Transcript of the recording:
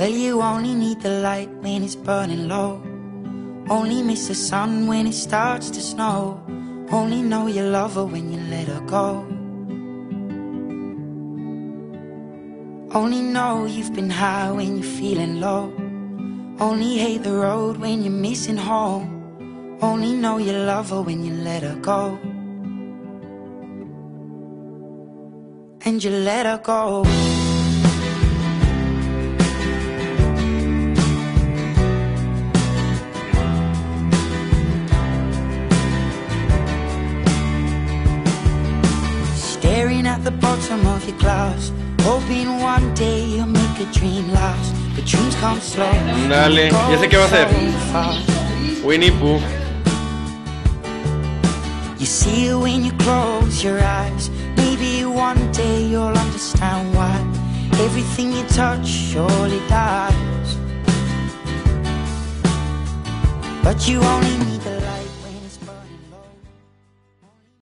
Well, you only need the light when it's burning low. Only miss the sun when it starts to snow. Only know you love her when you let her go. Only know you've been high when you're feeling low. Only hate the road when you're missing home. Only know you love her when you let her go. And you let her go. Staring at the bottom of your glass, hoping one day you'll make a dream last. But dreams come slow. Dale, ya sé qué va a hacer. Winnie Pooh. You see it when you close your eyes. Maybe one day you'll understand why everything you touch surely dies. But you only need